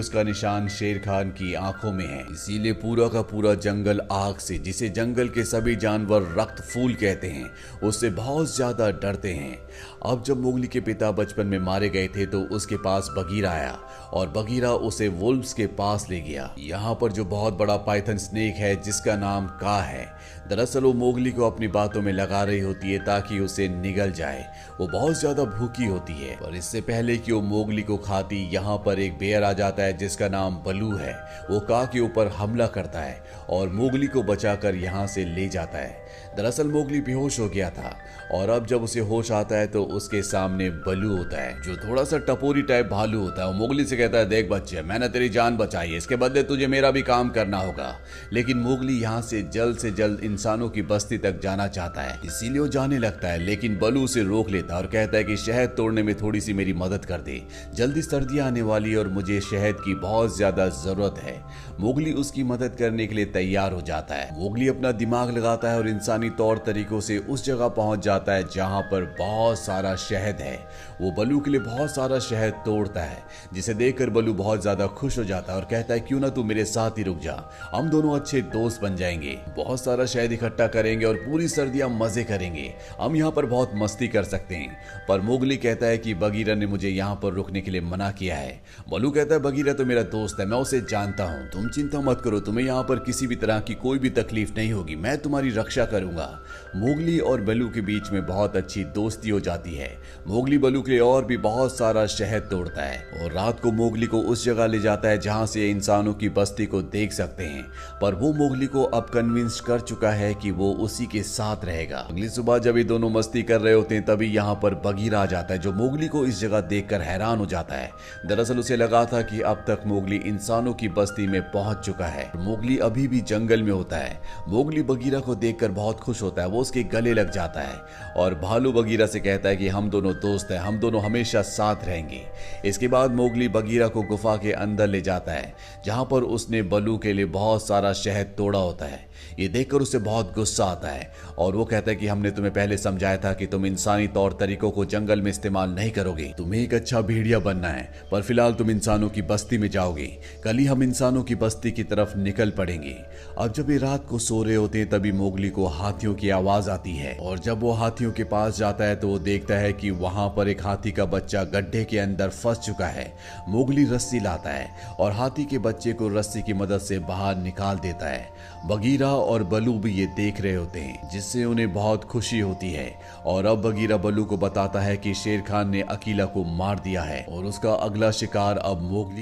उसका निशान शेर खान की आंखों में है। इसीलिए पूरा का पूरा जंगल आग से, जिसे जंगल के सभी जानवर रक्त फूल कहते हैं, उससे बहुत ज्यादा डरते हैं। अब जब मोगली के पिता बचपन में मारे गए थे तो उसके पास बगीरा आया और बगीरा उसे वुल्व्स के पास ले गया। यहाँ पर जो बहुत बड़ा पाइथन स्नेक है जिसका नाम का है, दरअसल वो मोगली को अपनी बातों में लगा रही होती है ताकि उसे निगल जाए। वो बहुत ज्यादा भूखी होती है, पर इससे पहले कि वो मोगली को खाती, यहाँ पर एक बेयर आ जाता है जिसका नाम बलू है। वो का के ऊपर हमला करता है और मोगली को बचाकर यहाँ से ले जाता है। दरअसल मोगली बेहोश हो गया था और अब जब उसे होश आता है तो उसके सामने बलू होता है जो थोड़ा सा टपोरी टाइप भालू होता है। वो मोगली से कहता है, देख बच्चे, मैंने तेरी जान बचाई है, इसके बदले तुझे मेरा भी काम करना होगा। लेकिन मोगली यहाँ से जल्द इंसानों की बस्ती तक जाना चाहता है, इसीलिए वो जाने लगता है। लेकिन बलू उसे रोक लेता है और कहता है कि शहद तोड़ने में थोड़ी सी मेरी मदद कर दे, जल्दी सर्दियां आने वाली है और मुझे शहद की बहुत ज्यादा जरूरत है। मोगली उसकी मदद करने के लिए तैयार हो जाता है। मोगली अपना दिमाग लगाता है और इंसानी तौर तरीकों से उस जगह पहुंच जाता है जहां पर बहुत सारा शहद है। वो बलू के लिए बहुत सारा शहद तोड़ता है, जिसे देखकर बलू बहुत ज्यादा खुश हो जाता है और कहता है, क्यों ना तू मेरे साथ ही रुक जा, हम दोनों अच्छे दोस्त बन जाएंगे, बहुत सारा शहद इकट्ठा करेंगे और पूरी सर्दियां मजे करेंगे, हम यहाँ पर बहुत मस्ती कर सकते हैं। पर मोगली कहता है कि बगीरा ने मुझे यहाँ पर रुकने के लिए मना किया है। बलू कहता है, बगीरा तो मेरा दोस्त है, मैं उसे जानता हूँ, तुम चिंता मत करो, तुम्हें यहाँ पर किसी भी तरह की कोई भी तकलीफ नहीं होगी, मैं तुम्हारी रक्षा करूंगा। मोगली और बलू के बीच में बहुत अच्छी दोस्ती हो जाती है। मोगली बलू के लिए और भी बहुत सारा शहद तोड़ता है और रात को मोगली को उस जगह ले जाता है जहां से इंसानों की बस्ती को देख सकते हैं। पर वो मोगली को अब कन्विंस कर चुका है कि वो उसी के साथ रहेगा। अगली सुबह जब ये दोनों मस्ती कर रहे होते हैं तभी यहाँ पर बगीरा आ जाता है जो मोगली को इस जगह देखकर हैरान हो जाता है। दरअसल उसे लगा था कि अब तक मोगली इंसानों की बस्ती में पहुंच चुका है, मोगली अभी भी जंगल में होता है। मोगली बगीरा को देखकर बहुत खुश होता है, वो उसके गले लग जाता है और भालू बगीरा से कहता है कि हम दोनों दोस्त हैं, हम दोनों हमेशा साथ रहेंगे। इसके बाद मोगली बगीरा को गुफा के अंदर ले जाता है जहां पर उसने बलू के लिए बहुत सारा शहद तोड़ा होता है। ये देखकर उसे बहुत गुस्सा आता है और वो कहता है कि हमने तुम्हें पहले समझाया था कि तुम इंसानी तौर तरीकों को जंगल में इस्तेमाल नहीं करोगे, तुम्हें एक अच्छा भेड़िया बनना है, पर फिलहाल तुम इंसानों की बस्ती में जाओगे, कल ही हम इंसानों की बस्ती की तरफ निकल पड़ेंगे। अब जब ये रात को सो रहे होते हैं तभी मोगली को हाथियों की आवाज आती है और जब वो हाथियों के पास जाता है तो वो देखता है कि वहां पर एक हाथी का बच्चा गड्ढे के अंदर फंस चुका है। मोगली रस्सी लाता है और हाथी के बच्चे को रस्सी की मदद से बाहर निकाल देता है। बगीरा और बलू भी ये देख रहे होते हैं जिससे उन्हें बहुत खुशी होती है और अब बगीरा बलू को बताता है कि शेर खान ने अकीला को मार दिया है और उसका अगला शिकार अब मोगली